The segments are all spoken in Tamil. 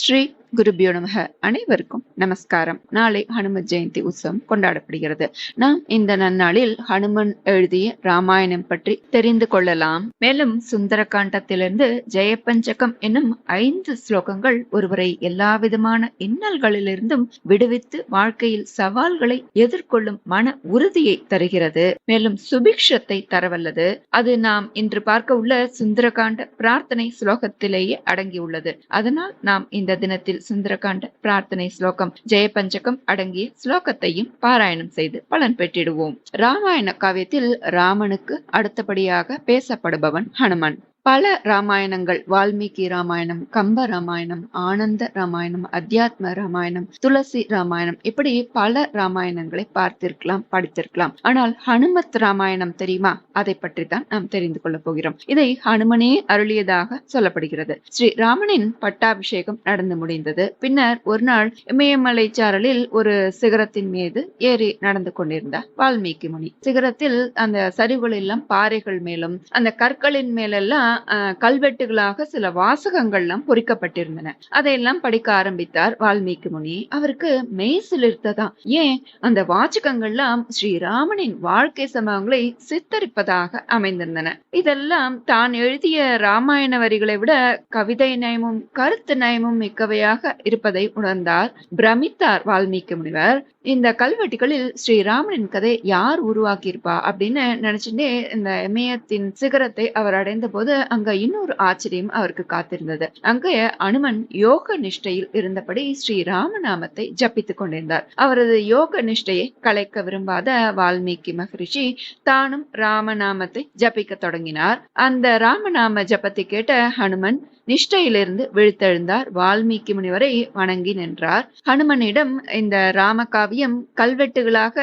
ஸ்ரீ குருபியோ நமக. அனைவருக்கும் நமஸ்காரம். நாளை ஹனுமத் ஜெயந்தி உற்சவம் கொண்டாடப்படுகிறது. நாம் இந்த நன்னாளில் ஹனுமன் எழுதிய ராமாயணம் பற்றி தெரிந்து கொள்ளலாம். மேலும் சுந்தரகாண்டத்திலிருந்து ஜெயபஞ்சகம் என்னும் 5 ஸ்லோகங்கள் ஒருவரை எல்லா விதமான இன்னல்களிலிருந்தும் விடுவித்து வாழ்க்கையில் சவால்களை எதிர்கொள்ளும் மன உறுதியை தருகிறது. மேலும் சுபிக்ஷத்தை தரவல்லது. அது நாம் இன்று பார்க்க உள்ள சுந்தரகாண்ட பிரார்த்தனை ஸ்லோகத்திலேயே அடங்கியுள்ளது. அதனால் நாம் இந்த தினத்தில் சுந்தரகாண்ட பிரார்த்தனை ஸ்லோகம் ஜெயபஞ்சகம் அடங்கிய ஸ்லோகத்தையும் பாராயணம் செய்து பலன் பெற்றிடுவோம். ராமாயண காவியத்தில் ராமனுக்கு அடுத்தபடியாக பேசப்படுபவன் ஹனுமன். பல ராமாயணங்கள், வால்மீகி ராமாயணம், கம்ப ராமாயணம், ஆனந்த ராமாயணம், அத்தியாத்ம ராமாயணம், துளசி ராமாயணம், இப்படி பல ராமாயணங்களை பார்த்திருக்கலாம், படித்திருக்கலாம். ஆனால் ஹனுமத் ராமாயணம் தெரியுமா? அதை பற்றி தான் நாம் தெரிந்து கொள்ள போகிறோம். இதை ஹனுமனே அருளியதாக சொல்லப்படுகிறது. ஸ்ரீ ராமனின் பட்டாபிஷேகம் நடந்து முடிந்தது. பின்னர் ஒரு நாள் இமயமலை சாரலில் ஒரு சிகரத்தின் மீது ஏறி நடந்து கொண்டிருந்தார் வால்மீகி முனி. சிகரத்தில் அந்த சரிவுகள் எல்லாம் பாறைகள் மேலும் அந்த கற்களின் மேலெல்லாம் கல்வெட்டுகளாக சில வாசகங்கள்லாம் பொறிக்கப்பட்டிருந்தன. அதையெல்லாம் படிக்க ஆரம்பித்தார் வால்மீகி முனி. அவருக்கு மெய்சிலிர்த்ததான். ஏன், அந்த வாசகங்கள்லாம் ஸ்ரீராமனின் வாழ்க்கை சம்பவங்களை சித்தரிப்பதாக அமைந்திருந்தன. இதெல்லாம் தான் எழுதிய ராமாயண வரிகளை விட கவிதை நயமும் கருத்து நயமும் மிக்கவையாக இருப்பதை உணர்ந்தார். பிரமித்தார் வால்மீகி முனிவர். இந்த கல்வெட்டுகளில் ஸ்ரீராமனின் கதை யார் உருவாக்கியிருப்பா அப்படின்னு நினைச்சுட்டே இந்த இமயத்தின் சிகரத்தை அவர் அடைந்த போது அங்க இன்னொரு ஆச்சரியம் அவருக்கு காத்திருந்தது. அங்கே அனுமன் யோக நிஷ்டையில் இருந்தபடி ஸ்ரீராமநாமத்தை ஜபித்துக் கொண்டிருந்தார். அவரது யோக நிஷ்டையை கலைக்க விரும்பாத வால்மீகி மகரிஷி தானும் ராமநாமத்தை ஜபிக்க தொடங்கினார். அந்த ராமநாம ஜபத்தை கேட்ட ஹனுமன் நிஷ்டையிலிருந்து விழித்தெழுந்தார். வால்மீகி முனிவரை வணங்கி நின்றார். ஹனுமனிடம் இந்த ராமகாவியம் கல்வெட்டுகளாக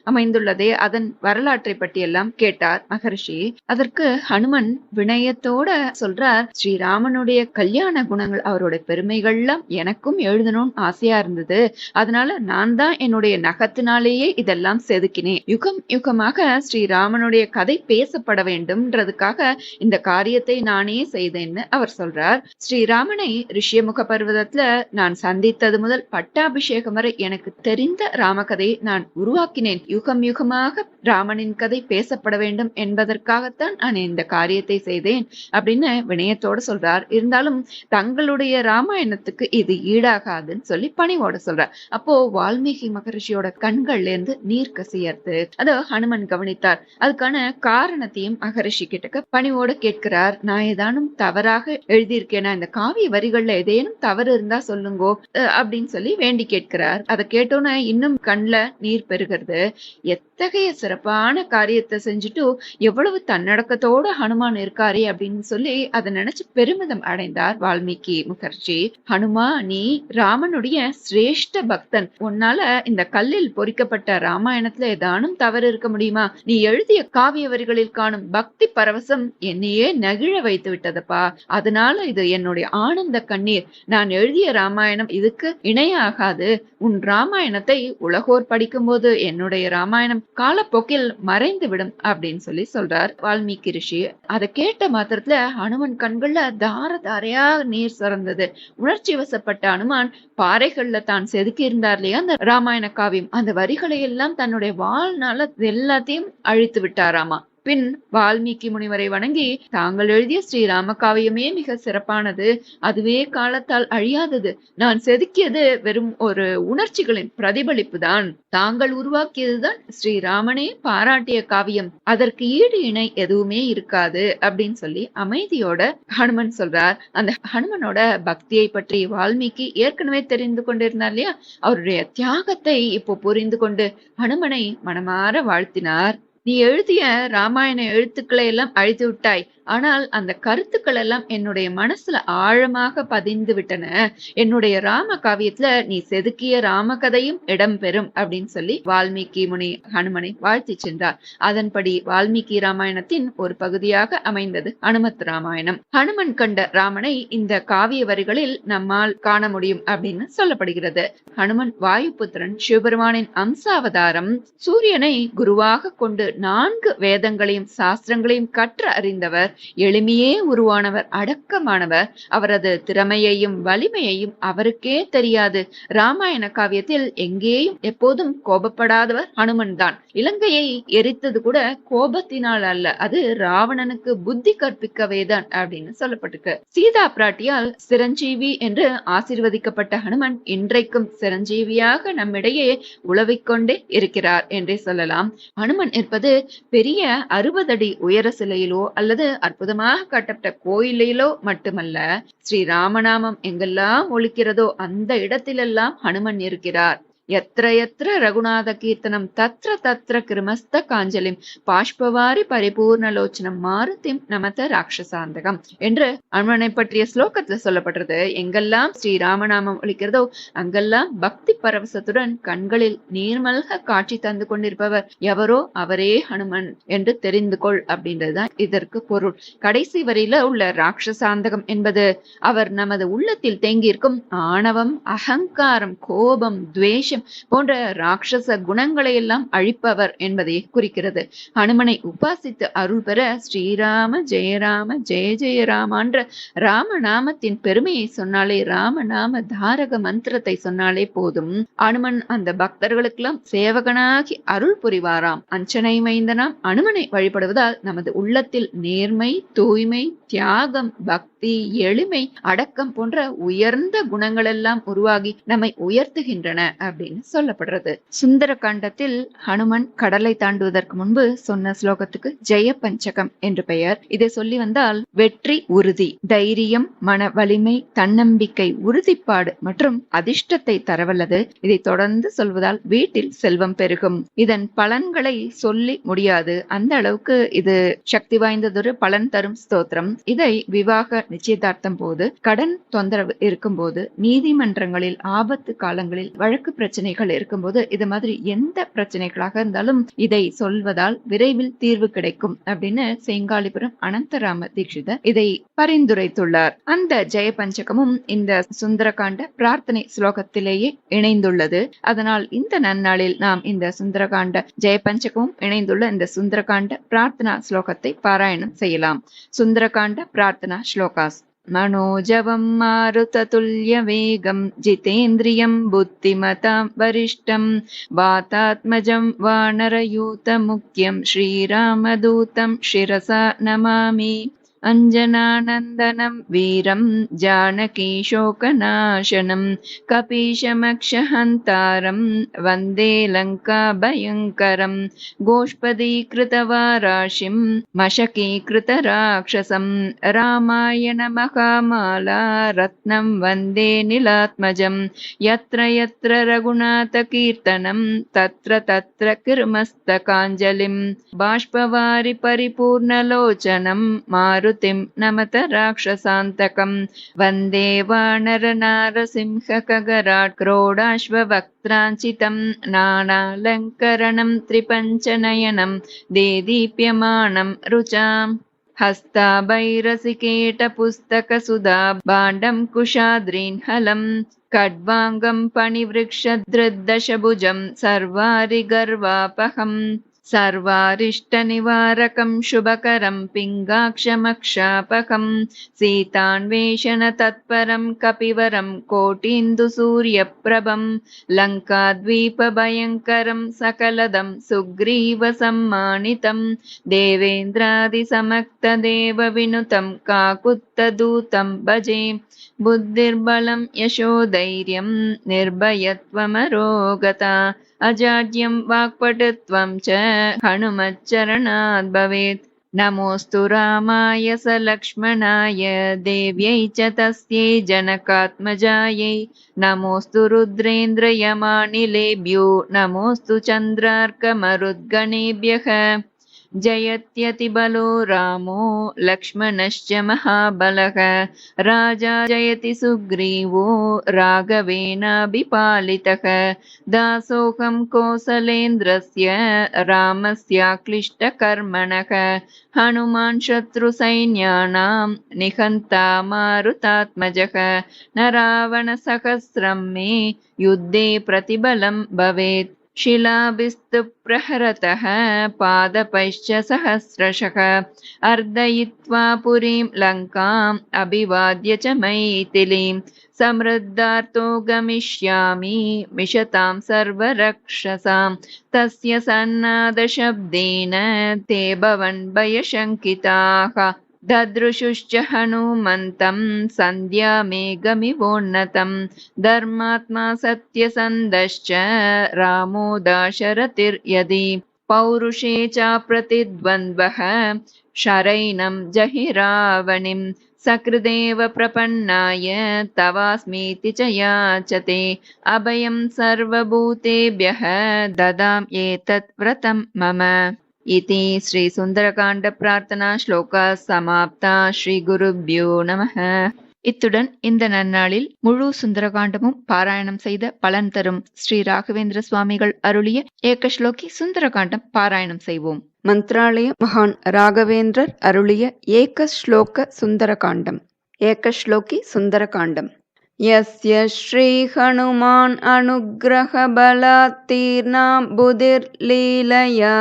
அமைந்துள்ளதே, அதன் வரலாற்றை பற்றி எல்லாம் கேட்டார் மகரிஷி. அதற்கு ஹனுமன் வினயத்தோட சொல்றார், ஸ்ரீராமனுடைய கல்யாண குணங்கள், அவருடைய பெருமைகள்லாம் எனக்கும் எழுதணும்னு ஆசையா இருந்தது. அதனால நான் தான் என்னுடைய நகத்தினாலேயே இதெல்லாம் செதுக்கினேன். யுகம் யுகமாக ஸ்ரீராமனுடைய கதை பேசப்பட வேண்டும்ன்றதுக்காக இந்த காரியத்தை நானே செய்தேன்னு அவர் சொல்றார். ஸ்ரீராமனை ரிஷியமுக பர்வதத்துல நான் சந்தித்தது முதல் பட்டாபிஷேகம் வரை எனக்கு தெரிந்த ராமகதையை நான் உருவாக்கினேன். யுகம் யுகமாக ராமனின் கதை பேசப்பட வேண்டும் என்பதற்காகத்தான் நான் இந்த காரியத்தை செய்தேன் அப்படின்னு வினயத்தோட சொல்றார். இருந்தாலும் தங்களுடைய ராமாயணத்துக்கு இது ஈடாகாதுன்னு சொல்லி பணிவோட சொல்றார். அப்போ வால்மீகி மகரிஷியோட கண்கள்ல இருந்து நீர் கசியறது அதை ஹனுமன் கவனித்தார். அதுக்கான காரணத்தையும் மகரிஷி கிட்ட பணிவோட கேட்கிறார். நான் ஏதானும் தவறாக எழுதியிருக்கேனா, இந்த காவிய வரிகள்ல ஏதேனும் தவறு இருந்தா சொல்லுங்கோ அப்படின்னு சொல்லி வேண்டி கேட்கிறார். அதை கேட்டோன்னு இன்னும் கண்ல நீர் பெருகிறது. எத்தகைய சிறப்பான காரியத்தை செஞ்சுட்டு எவ்வளவு தன்னடக்கத்தோட ஹனுமான் இருக்காரே அப்படின்னு சொல்லி அதை நினைச்சு பெருமிதம் அடைந்தார் வால்மீகி முகர்ஜி. ஹனுமா, நீ ராமனுடைய சிரேஷ்ட பக்தன். உன்னால இந்த கல்லில் பொறிக்கப்பட்ட ராமாயணத்துல ஏதானும் தவறு இருக்க முடியுமா? நீ எழுதிய காவிய வரிகளில் காணும் பக்தி பரவசம் என்னையே நெகிழ வைத்து விட்டதப்பா. அதனால இது என்னுடைய ஆனந்த கண்ணீர். நான் எழுதிய ராமாயணம் இதுக்கு இணையாகாது. உன் ராமாயணத்தை உலகோர் படிக்கும் போது என்னுடைய ராமாயணம் காலப்போக்கில் மறைந்து விடும் அப்படின்னு சொல்லி சொல்றார் வால்மீகி ரிஷி. அதை கேட்ட மாத்திரத்துல ஹனுமன் கண்கள்ல தார தாரையா நீர் சுரந்தது. உணர்ச்சி வசப்பட்ட ஹனுமான் பாறைகள்ல தான் செதுக்கி இருந்தார் இல்லையா அந்த ராமாயண காவியம், அந்த வரிகளை எல்லாம் தன்னுடைய வாழ்நாள எல்லாத்தையும் அழித்து விட்டாராமா. பின் வால்மீகி முனிவரை வணங்கி, தாங்கள் எழுதிய ஸ்ரீராம காவியமே மிக சிறப்பானது. அதுவே காலத்தால் அழியாதது. நான் செதுக்கியது வெறும் ஒரு உணர்ச்சிகளின் பிரதிபலிப்பு தான். தாங்கள் உருவாக்கியதுதான் ஸ்ரீராமனே பாராட்டிய காவியம். அதற்கு ஈடு இணை எதுவுமே இருக்காது அப்படின்னு சொல்லி அமைதியோட ஹனுமன் சொல்றார். அந்த ஹனுமனோட பக்தியை பற்றி வால்மீகி ஏற்கனவே தெரிந்து கொண்டிருந்தார் இல்லையா, அவருடைய தியாகத்தை இப்போ புரிந்து கொண்டு ஹனுமனை மனமாற வாழ்த்தினார். நீ எழுதிய ராமாயண எழுத்துக்களை எல்லாம் அழித்து விட்டாய். ஆனால் அந்த கருத்துக்கள் எல்லாம் என்னுடைய மனசுல ஆழமாக பதிந்து விட்டன. என்னுடைய ராம காவியத்துல நீ செதுக்கிய ராமகதையும் இடம்பெறும் அப்படின்னு சொல்லி வால்மீகி முனி ஹனுமனை வாழ்த்தி சென்றார். அதன்படி வால்மீகி ராமாயணத்தின் ஒரு பகுதியாக அமைந்தது ஹனுமத் ராமாயணம். ஹனுமன் கண்ட ராமனை இந்த காவிய வரிகளில் நம்மால் காண முடியும் அப்படின்னு சொல்லப்படுகிறது. ஹனுமன் வாயுபுத்திரன், சிவபெருமானின் அம்சாவதாரம். சூரியனை குருவாக கொண்டு 4 வேதங்களையும் சாஸ்திரங்களையும் கற்று அறிந்தவர். எளிமையே உருவானவர், அடக்கமானவர். அவரது திறமையையும் வலிமையையும் அவருக்கே தெரியாது. ராமாயண காவியத்தில் எங்கேயும் எப்போதும் கோபப்படாதவர் ஹனுமன் தான். இலங்கையை எரித்தது கூட கோபத்தினால் அல்ல, அது ராவணனுக்கு புத்தி கற்பிக்கவே தான் அப்படின்னு சொல்லப்பட்டிருக்கு. சீதா பிராட்டியால் சிரஞ்சீவி என்று ஆசீர்வதிக்கப்பட்ட ஹனுமன் இன்றைக்கும் சிரஞ்சீவியாக நம்மிடையே உழவிக்கொண்டே இருக்கிறார் என்றே சொல்லலாம். ஹனுமன் இருப்பது பெரிய 60 அடி உயர சிலையிலோ அல்லது அற்புதமாக கட்டப்பட்ட கோயிலிலோ மட்டுமல்ல, ஸ்ரீ ராமநாமம் எங்கெல்லாம் ஒலிக்கிறதோ அந்த இடத்திலெல்லாம் ஹனுமன் இருக்கிறார். எத்திர எத்திர ரகுநாத கீர்த்தனம் தத்ர தத்ர கிருமஸ்த காஞ்சலிம் பாஷ்பவாரி பரிபூர்ணலோச்சனம் மாருதிம் நமத ராட்சசாந்தகம் என்று அனுமனை பற்றிய ஸ்லோகத்துல சொல்லப்படுறது. எங்கெல்லாம் ஸ்ரீ ராமநாமம் ஒலிக்கிறதோ அங்கெல்லாம் பக்தி பரவசத்துடன் கண்களில் நீர்மல்க காட்சி தந்து கொண்டிருப்பவர் எவரோ அவரே ஹனுமன் என்று தெரிந்து கொள் அப்படின்றதுதான் இதற்கு பொருள். கடைசி வரியில உள்ள ராட்சசாந்தகம் என்பது அவர் நமது உள்ளத்தில் தேங்கியிருக்கும் ஆணவம், அகங்காரம், கோபம், துவேஷம் போன்ற ராட்சச குணங்களை எல்லாம் அழிப்பவர் என்பதை குறிக்கிறது. ஹனுமனை உபாசித்து அருள் பெற ஸ்ரீராம ஜெயராம ஜெய ஜெயராம என்ற ராமநாமத்தின் பெருமையை சொன்னாலே, ராமநாம தாரக மந்திரத்தை சொன்னாலே போதும். ஹனுமன் அந்த பக்தர்களுக்கெல்லாம் சேவகனாகி அருள் புரிவாராம். அஞ்சனை மைந்தனாம் ஹனுமனை வழிபடுவதால் நமது உள்ளத்தில் நேர்மை, தூய்மை, தியாகம், பக்தி, எளிமை, அடக்கம் போன்ற உயர்ந்த குணங்கள் எல்லாம் உருவாகி நம்மை உயர்த்துகின்றன அப்படின்னு சொல்லப்படுறது. சுந்தர காண்டத்தில் ஹனுமன் கடலை தாண்டுவதற்கு முன்பு சொன்ன ஸ்லோகத்துக்கு ஜெய பஞ்சகம் என்று பெயர். இதை சொல்லி வந்தால் வெற்றி உறுதி, தைரியம், மன வலிமை, தன்னம்பிக்கை, உறுதிப்பாடு மற்றும் அதிர்ஷ்டத்தை தரவல்லது. இதை தொடர்ந்து சொல்வதால் வீட்டில் செல்வம் பெருகும். இதன் பலன்களை சொல்லி முடியாது, அந்த அளவுக்கு இது சக்தி வாய்ந்ததொரு பலன் தரும் ஸ்தோத்திரம். இதை விவாக நிச்சயதார்த்தம் போது, கடன் தொந்தரவு இருக்கும் போது, நீதிமன்றங்களில் ஆபத்து காலங்களில், வழக்கு பிரச்சனைகள் இருக்கும்போது, இது மாதிரி எந்த பிரச்சனைகளாக இருந்தாலும் இதை சொல்வதால் விரைவில் தீர்வு கிடைக்கும் அப்படின்னு செங்காலிபுரம் அனந்தராம தீட்சிதர் இதை பரிந்துரைத்துள்ளார். அந்த ஜெய பஞ்சகமும் இந்த சுந்தரகாண்ட பிரார்த்தனை ஸ்லோகத்திலேயே இணைந்துள்ளது. அதனால் இந்த நன்னாளில் நாம் இந்த சுந்தரகாண்ட ஜெய பஞ்சகமும் இணைந்துள்ள இந்த சுந்தரகாண்ட பிரார்த்தனா ஸ்லோகத்தை பாராயணம் செய்யலாம். சுந்தரகாண்ட பிரார்த்தனா ஸ்லோகாஸ். मनोजवं मारुततुल्यवेगं जितेन्द्रियं बुद्धिमतां वरिष्ठं वातात्मजं वानरयूतमुख्यं श्रीरामदूतं शिरसा नमामि. अंजनानन्दनं वीरं जानकीशोकनाशनं कपीशमक्षहन्तारं वन्दे लङ्काभयङ्करं गोष्पदीकृतवाराशिं मशकीकृतराक्षसं रामायणमहामाला रत्नं वन्दे नीलात्मजं यत्र यत्र रघुनाथकीर्तनं तत्र तत्र किर्मस्तकाञ्जलिं बाष्पवारि परिपूर्णलोचनं मारुतिं नमत राक्षसान्तकं वन्दे वानरनारसिंहखगराट् क्रोडाश्ववक्त्राञ्चितं नानालङ्करणं त्रिपञ्चनयनं देदीप्यमानं रुचाम् हस्ताभैरसिकेटपुस्तकसुधा भाण्डं कुशाद्रीन्हलं खड्वाङ्गं पणिवृक्षधृद्दशभुजं सर्वारिगर्वापहम् सर्वारिष्टनिवारकं शुभकरं पिङ्गाक्षमक्षापकं सीतान्वेषणतत्परं कपिवरं कोटीन्दुसूर्यप्रभं लङ्काद्वीपभयङ्करं सकलदं सुग्रीवसम्मानितं देवेन्द्रादिसमक्तदेवविनुतं काकुत्स्थदूतं भजे बुद्धिर्बलं यशोधैर्यं निर्भयत्वमरोगता अजाड्यं वाक्पटुत्वं च हनुमच्चरणात् भवेत्। नमोऽस्तु रामाय स लक्ष्मणाय देव्यै च तस्यै जनकात्मजायै नमोऽस्तु रुद्रेन्द्रयमानिलेभ्यो नमोऽस्तु चन्द्रार्कमरुद्गणेभ्यः। जयत्यतिबलो रामो लक्ष्मणश्च महाबलः राजा जयति सुग्रीवो राघवेणाभिपालितः दासोऽहं कौसलेन्द्रस्य रामस्याक्लिष्टकर्मणः हनुमान् शत्रुसैन्यानां निहन्ता मारुतात्मजः न रावणसहस्रं मे युद्धे प्रतिबलं भवेत्। शिलाभिस्तु प्रहरतः पादपैश्च सहस्रशः अर्दयित्वा पुरीं लङ्काम् अभिवाद्य च मैथिलीं समृद्धार्तो गमिष्यामि मिषतां सर्वरक्षसां तस्य सन्नादशब्देन ते भवन् भयशङ्किताः ददृशुश्च हनुमन्तं सन्ध्यामेघमिवोन्नतं धर्मात्मा सत्यसन्धश्च रामो दाशरथिर्यदि पौरुषे च प्रतिद्वन्द्वः शरैनं जहि रावणिं सकृदेव प्रपन्नाय तवास्मीति च याचते अभयं सर्वभूतेभ्यः ददाम् एतत् व्रतं मम इति श्री சுந்தரகாண்ட பிரார்த்தனா ஸ்லோகா சமாப்தா. ஸ்ரீ குருப்யோ நமः. இத்துடன் இந்த நன்னாளில் முழு சுந்தரகாண்டமும் பாராயணம் செய்த பலன் தரும் ஸ்ரீ ராகவேந்திர சுவாமிகள் அருளிய ஏகஸ்லோகி சுந்தரகாண்டம் பாராயணம் செய்வோம். மந்த்ராலய மகான் ராகவேந்திரர் அருளிய ஏகஸ்லோக சுந்தரகாண்டம். ஏகஸ்லோகி சுந்தரகாண்டம். यस्य श्री हनुमान् अनुग्रह बलात् तीर्णां बुधिर्लीलया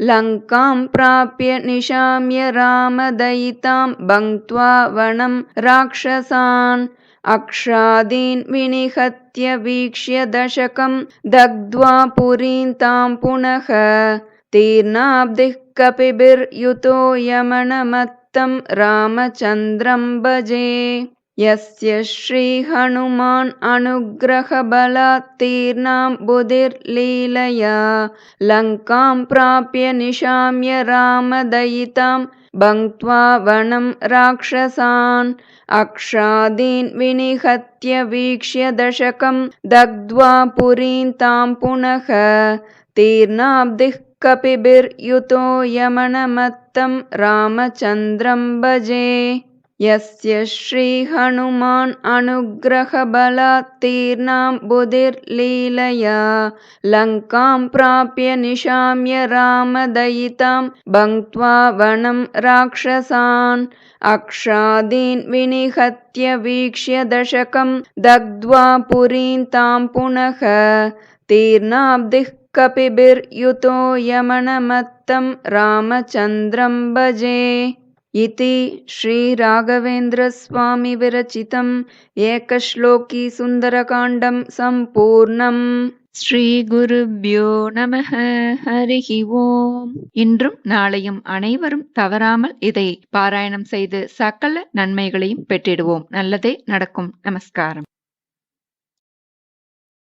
लङ्कां प्राप्य निशाम्य रामदयितां भङ्क्त्वा वनं राक्षसान् अक्षादीन् विनिहत्य वीक्ष्य दशकं दग्ध्वा पुरीं तां पुनः तीर्णाब्धिः कपिभिर्युतो यमनमत्तं रामचन्द्रं भजे. यस्य श्री हनुमान् अनुग्रह बलात् तीर्णां बुधिर्लीलया लङ्कां प्राप्य निशाम्य रामदयितां भङ्क्त्वा वनं राक्षसान् अक्षादीन् विनिहत्य वीक्ष्य दशकं दग्ध्वा पुरीं तां पुनः तीर्णाब्धिः कपिभिर्युतो यमनमत्तं रामचन्द्रं भजे. यस्य श्री हनुमान् अनुग्रह बलात् तीर्णां बुधिर्लीलया लङ्कां प्राप्य निशाम्य रामदयितां भङ्क्त्वा वनं राक्षसान् अक्षादीन् विनिहत्य वीक्ष्य दशकं दग्ध्वा पुरीं तां पुनः तीर्णाब्धिः कपिभिर्युतो यमनमत्तं रामचन्द्रं भजे. इति श्री राघवेन्द्र स्वामी विरचितम् एकश्लोकी सुन्दरकाण्डं सम्पूर्णम्. ஸ்ரீ குருப்யோ நமः. ஹரிஹி ஓம். இன்றும் நாளையும் அனைவரும் தவறாமல் இதை பாராயணம் செய்து சகல நன்மைகளையும் பெற்றிடுவோம். நல்லதே நடக்கும். நமஸ்காரம்.